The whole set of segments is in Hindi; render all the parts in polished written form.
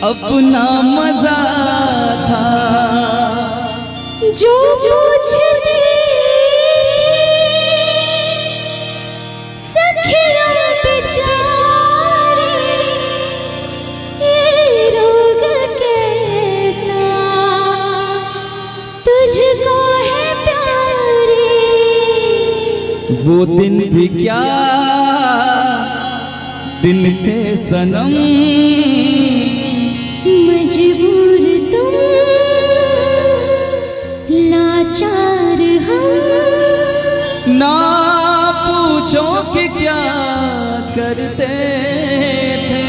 अपना मजा था। जो पूछते सखिया बेचारी ये रोग कैसा तुझको है प्यारी। वो दिन भी क्या दिन थे सनम, मजबूर तुम लाचार हम। ना पूछो कि क्या करते थे,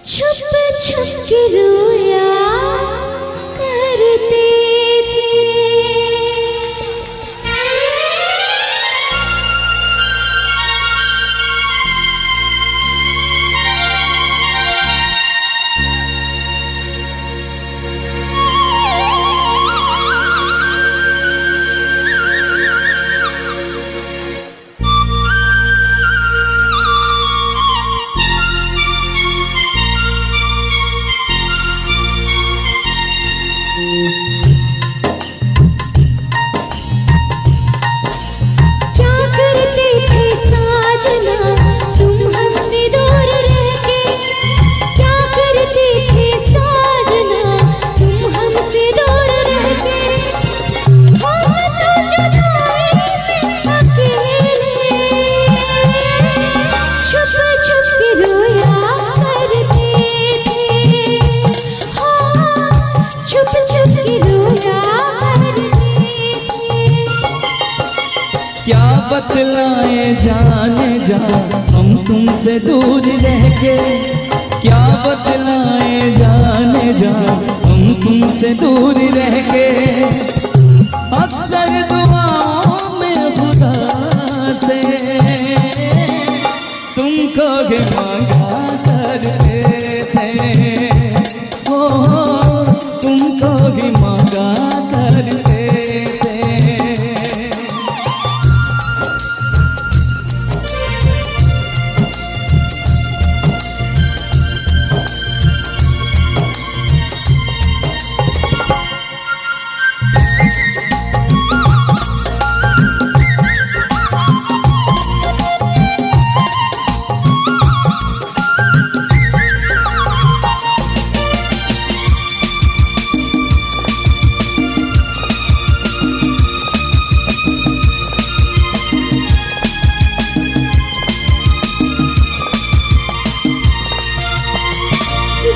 छुप छुप के रोया करते थे। क्या बतलाए जाने जा हम तुमसे दूर रह के, क्या बतलाए जाने जा हम तुमसे दूर रह के। अक्सर दुआओं में खुदा से तुमको भी मांगा करते थे, ओ तुमको भी मांगा करते थे।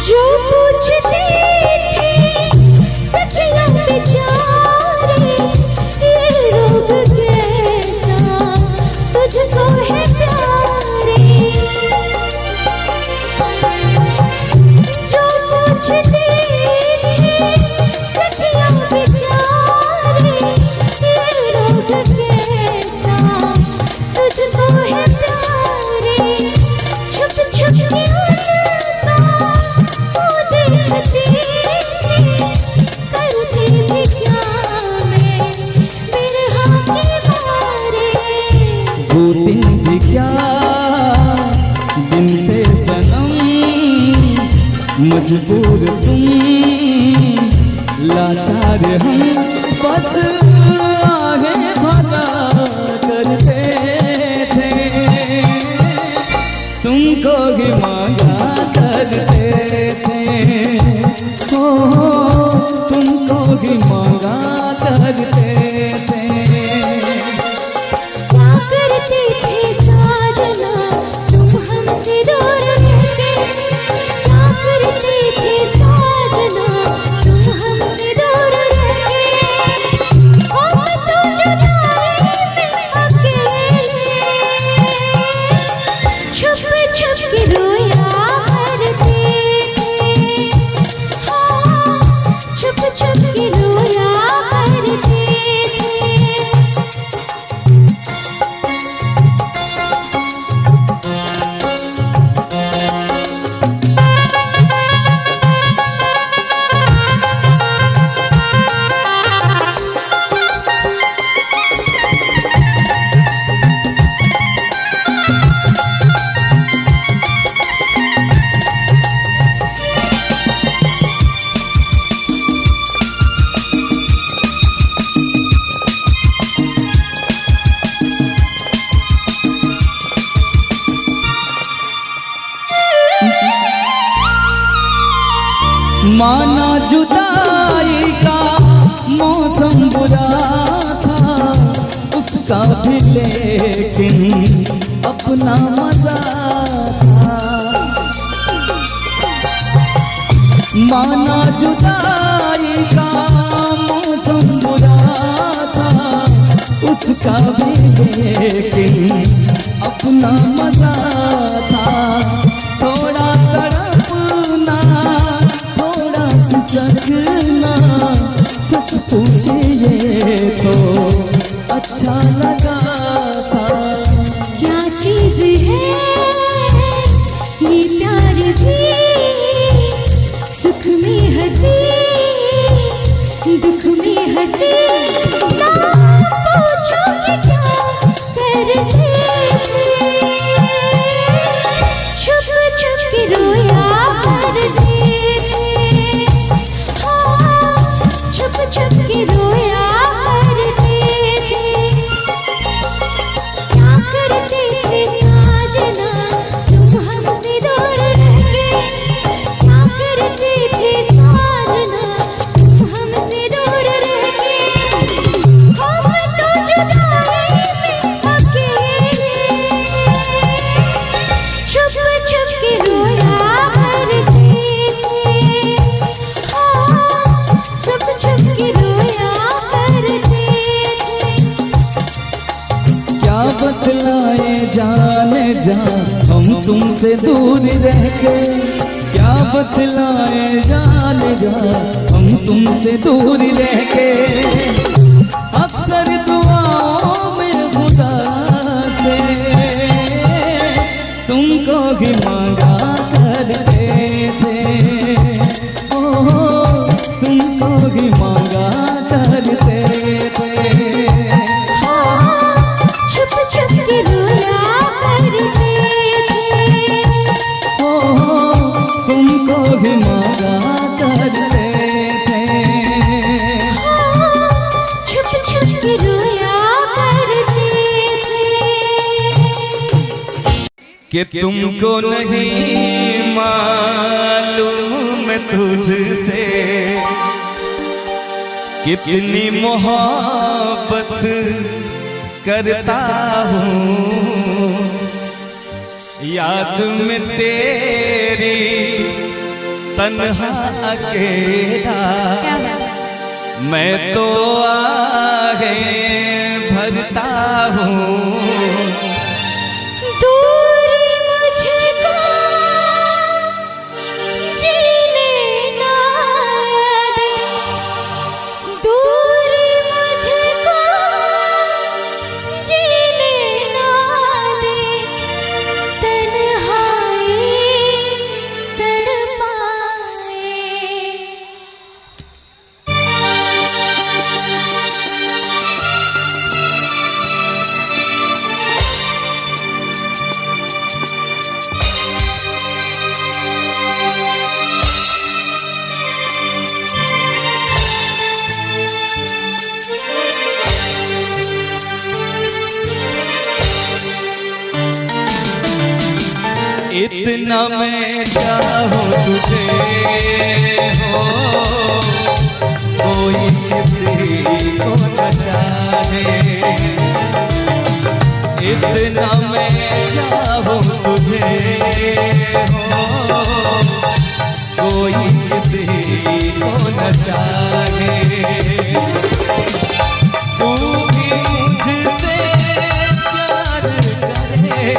जो पूछते थे सखिया बेचारी ये रोग कैसा तुझको है प्यारी। जो पूछते थे सखिया बेचारी ये रोग कैसा तुझको है प्यारी। छुप छुप के वो दिन भी क्या दिन थे सनम, मजबूर तुम लाचार हम। बस आगे भगा करते थे, तुमको भी मांगा करते थे, ओ तुमको भी मांगा करते थे। माना जुदाई का मौसम बुरा था, उसका भी लेकिन अपना मजा था। माना जुदाई का मौसम बुरा था, उसका भी लेकिन अपना मजा था। थोड़ा तड़पना, थोड़ा सिसकना, सच पूछिए तो अच्छा लगा था। क्या चीज है ये प्यार भी, सुख में हंसी दुख में हंसी। ना पूछो कि क्या करते थे, छुप छुप के रोया करते थे। हाँ, छुप छुप के रोया करते थे। क्या करते थे साजना तुम हमसे दूर रह के, क्या करते थे साजना तुम हमसे दूर रह के। हम तो जुदाई में अकेले छुप छुप के रोया करते थे। हाँ, छुप छुप के रोया करते थे। क्या बतलाए जाने जा हम तुमसे दूर रह के, क्या बतलाए जाने जा हम तुमसे दूर रह के। अक्सर दुआओं में खुदा से तुमको ही मांगा करते थे, ओ तुमको ही मांगा करते थे। छुप छुप के रोया करते थे। तुमको भी मांगा करते थे। छुप छुप के रोया करते थे। कि तुमको नहीं मालूम तुझसे कितनी मोहब्बत करता हूँ। याद में तेरी तन्हा अकेला मैं तो आगे भरता हूँ। दूरी मुझको जीने ना दे, दूरी मुझको जीने ना दे। तन्हाई इतना मैं चाहूँ तुझे हो कोई किसी को न चाहे। इतना मैं चाहूँ तुझे हो कोई किसी को न चाहे। तू भी मुझसे प्यार करे,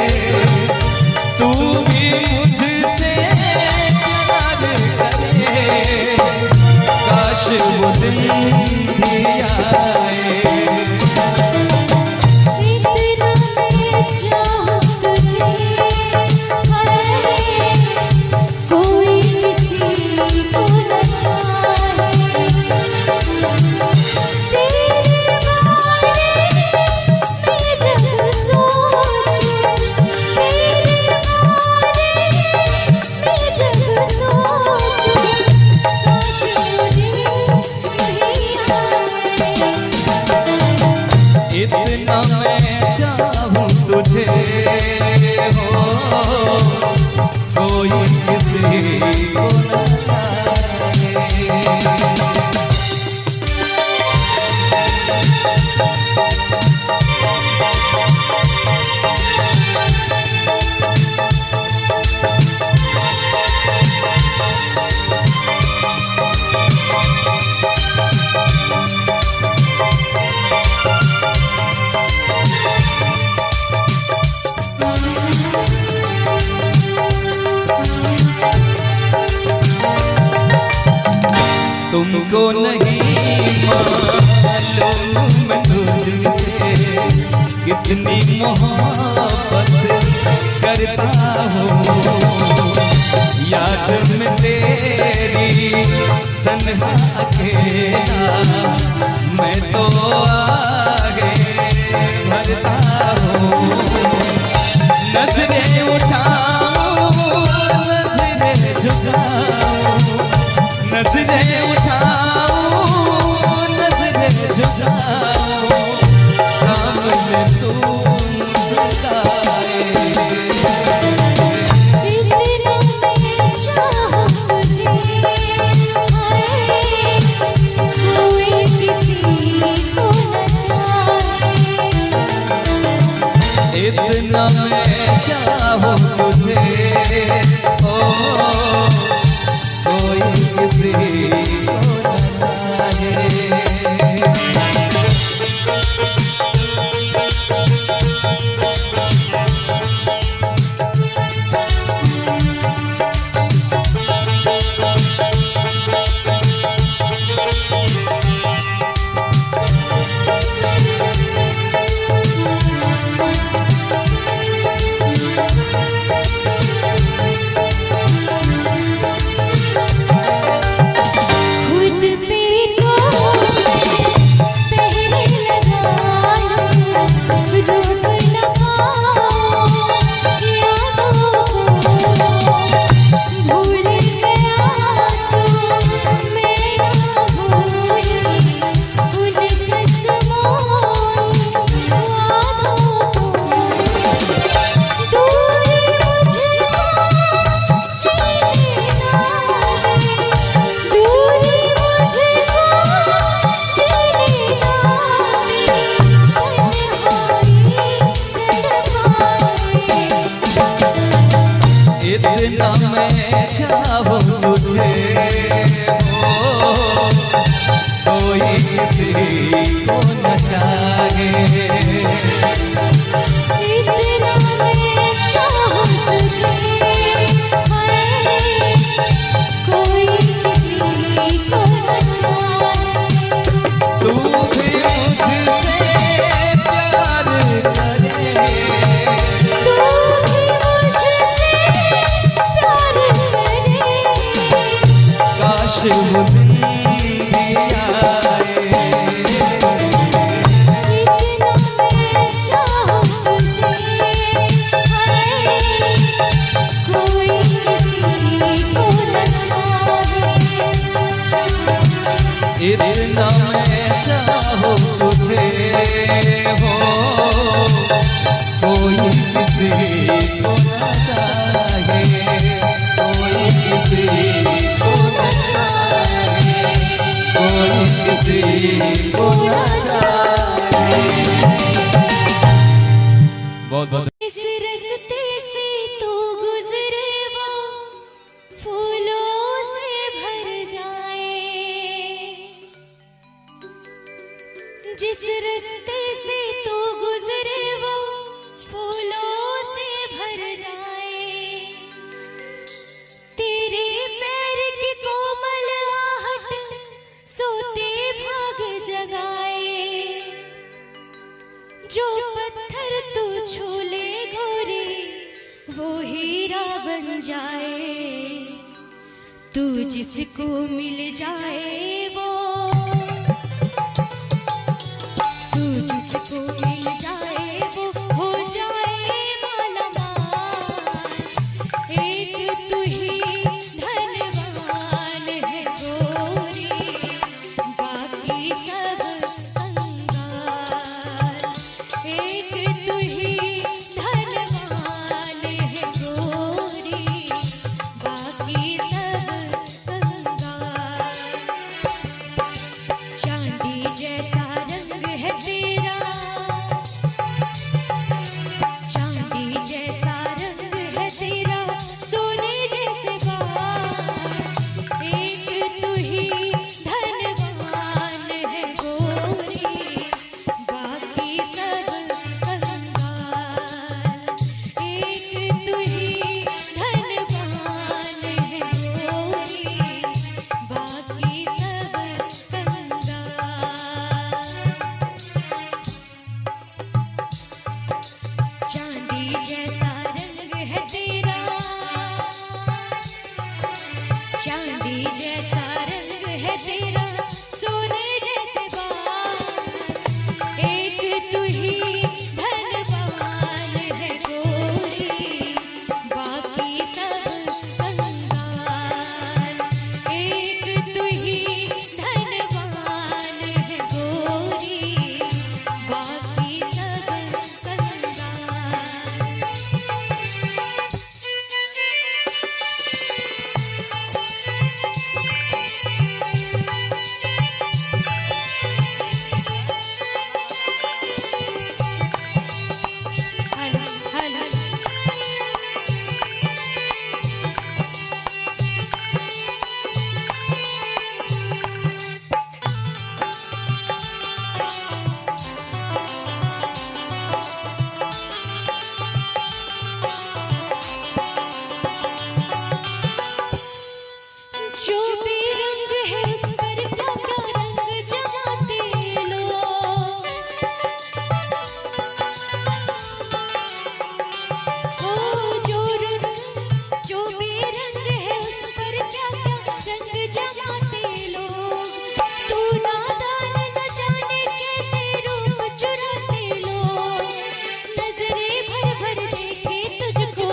तू भी मुझसे प्यार करे, काश वो दिन भी आए। इतना मैं चाहूँ तुझे, कोई किसी को न चाहे। तेरे बारे में जब सोचूं, तेरे बारे में जब सोचूं, काश वो दिन भी आए। इतना मैं चाहूँ तुझे हो कोई किसी को न चाहे। तुझको नहीं मालूम तुझसे कितनी मोहब्बत करता हूँ। याद में तेरी तन्हा अकेला मैं तो आगे बढ़ता हूँ। नजरें उठाऊं नजरें झुकाऊं, नजरें उठाऊं नजरें झुकाऊं, सामने तू मुस्कुराए। इतना मैं चाहूं तुझे, हाय कोई किसी को न चाहे। इतना मैं चाहूं तुझे, ओ कोई किसी को न चाहे। इतना मैं चाहूं तुझे, हो कोई किसी को न चाहे। इतना मैं चाहूं तुझे, हाय कोई किसी को न चाहे। तू भी मुझसे प्यार करे, तू भी मुझसे प्यार करे। काश वो दिन भी आए। इतना मैं चाहूं तुझे, हाय कोई किसी को न चाहे। इतना मैं चाहूं तुझे, हो कोई किसी को न चाहे, कोई किसी को न चाहे, कोई किसी को न चाहे। बहुत बहुत इस रास्ते से तू गुजरे वो फूलों से भर जाए। जिस रास्ते से तू गुजरे वो फूलों से भर जाए। तेरे पैर की कोमल आहट सोते भाग जगाए। जो पत्थर तू छू ले गोरी वो हीरा बन जाए। तू जिसको मिल जाए वो, तू जिसको मिल जाए वो हो जाए माला माल। एक तू ही धनवान है गोरी, बाकी सब कंगाल। एक तू ही धनवान है गोरी, बाकी सब कंगाल। चांदी जैसा रंग है तेरा, चांदी जैसा रंग है तेरा, सोने जैसे चांदी जैसा रंग है तेरा, सोने जैसे बाल, एक तू ही धनवान है गोरी, बाकी सब कंगाल। एक तू ही धनवान है गोरी, बाकी सब कंगाल। जो भी रंग है इस पर क्या रंग जमाते लोग, ओ जो भी रंग है उस पर क्या रंग जमाते लोग। तू नादान न जाने कैसे रूप चुराते लोग, नजरें भर भर देखे तुझको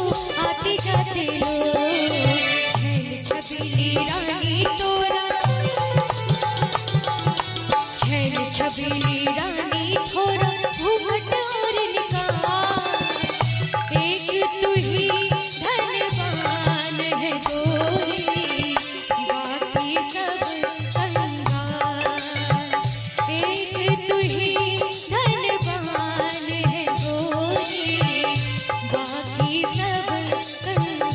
आते जाते लोग। छबीली रानी तोरा, छैल छबीली रानी थोड़ा घूंघट और निकाल, एक तू ही धनवान है गोरी, बाकी सब कंगाल। एक तू ही धनवान है गोरी, बाकी सब कंगाल।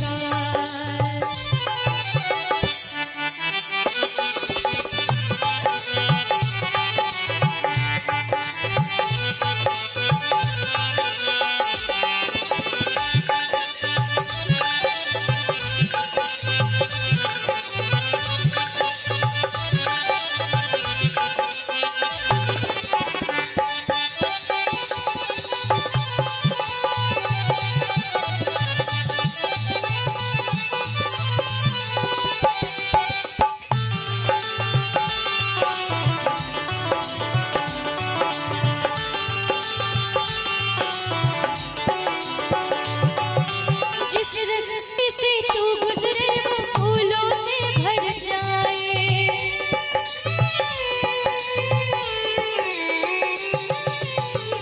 जिस रास्ते से तू गुजरे वो फूलों से भर जाए,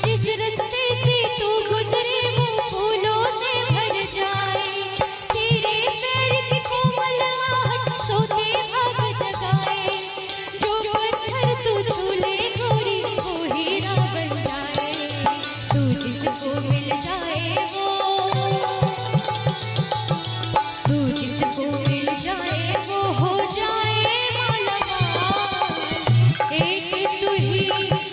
जिस रास्ते से तू गुजरे वो फूलों से भर जाए। तेरे पैर की कोमल आहट सोते भाग जगाए, जो पत्थर तू छूले गोरी वो हीरा बन जाए। तू जिसको मिल जाए तू जिसको मिल जाए वो हो जाए मालामाल, एक तू ही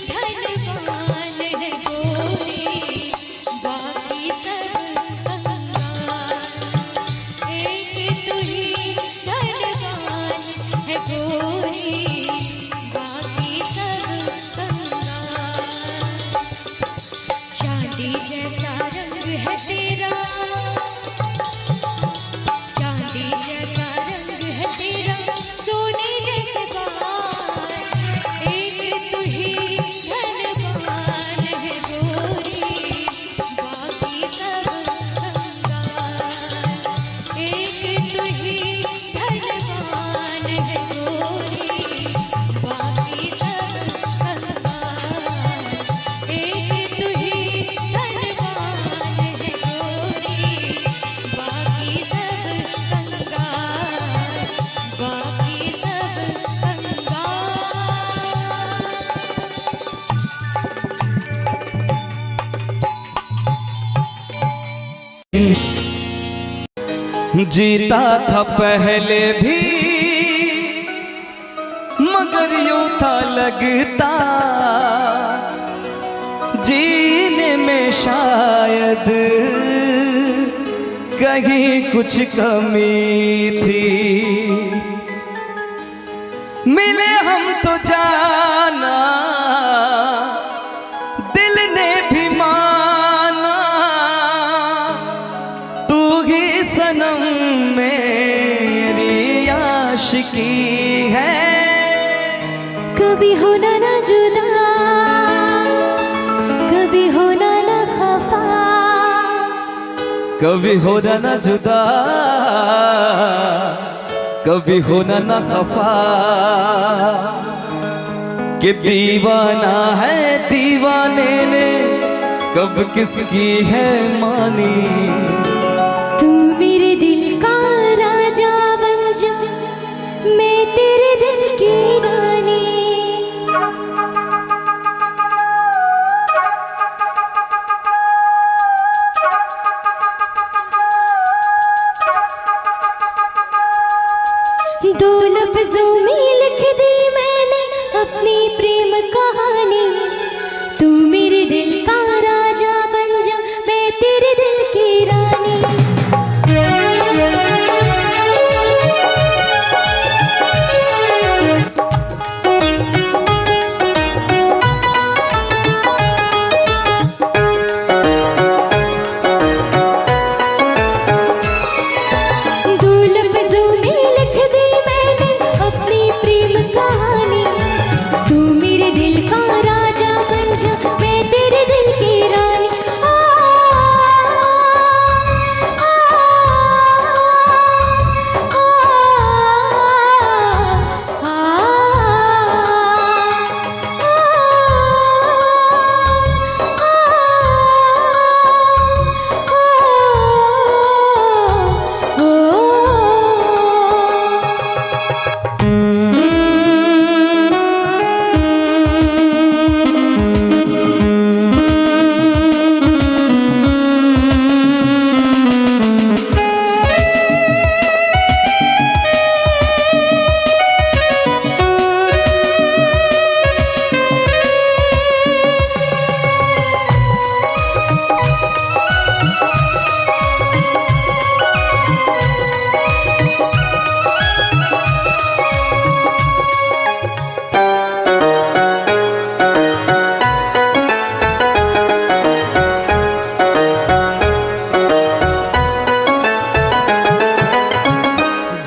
धनवान है गोरी, बाकी सब कंगाल। एक तू ही धनवान है गोरी, बाकी सब कंगाल। चांदी जैसा रंग है तेरा, चांदी जैसा रंग है तेरा, सोने जैसे बाल, एक तू ही धनवान है गोरी, बाकी सब कंगाल। एक तू ही धनवान है गोरी, बाकी सब कंगाल। एक तू ही धनवान है गोरी, बाकी सब कंगाल, बाकी सब कंगाल। जीता था पहले भी मगर यूं था लगता, जीने में शायद कहीं कुछ कमी थी। मिले हम तो जाना दिल ने भी माना, तू ही सनम मेरी आशिकी आशिकी है। कभी होना ना जुदा, कभी होना ना खफा, कभी होना ना जुदा, कभी होना ना खफा। कि दीवाना है दीवाने ने कब किसकी है मानी। तू मेरे दिल का राजा बन जा, मैं तेरे दिल की रानी। दो लफ्जों में लिख दी मैंने अपनी प्रेम कहानी। तू मेरे दिल का राजा बन जा, मैं तेरे दिल की रानी। दो लफ्जों में लिख दी मैंने अपनी प्रेम कहानी। तू मेरे दिल का राजा बन जा, मैं तेरे दिल की रानी। आ, आ, आ,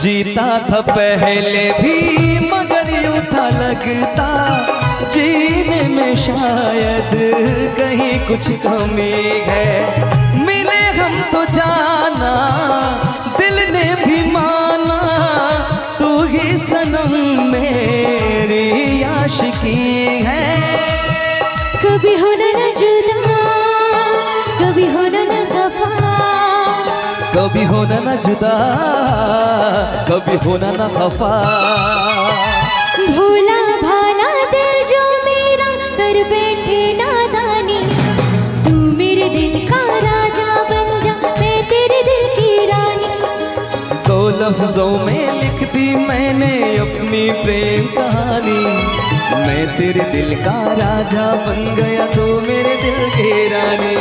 जीता था पहले भी मगर यूं था लगता जीने में शायद कहीं कुछ कमी है। मिले हम तो जाना दिल ने भी माना, तू ही सनम मेरी आशिकी है। कभी होना ना जुदा, कभी होना ना खफा, कभी होना ना जुदा, कभी होना ना खफा। भोला भाला दिल जो मेरा कर बैठे नादानी। तू मेरे दिल का राजा बन जा, मैं तेरे दिल की रानी। दो लफ्जों में लिख दी मैंने अपनी प्रेम कहानी। मैं तेरे दिल का राजा बन गया, तू मेरे दिल की रानी।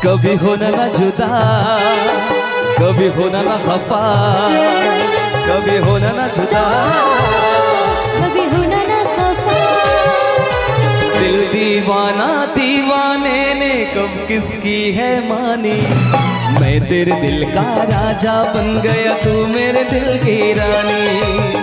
कभी होना ना जुदा, कभी होना ना खफा, कभी होना ना जुदा, कभी होना ना खफा। दिल दीवाना दीवाने ने कब किसकी है मानी, मैं तेरे दिल का राजा बन गया, तू मेरे दिल की रानी।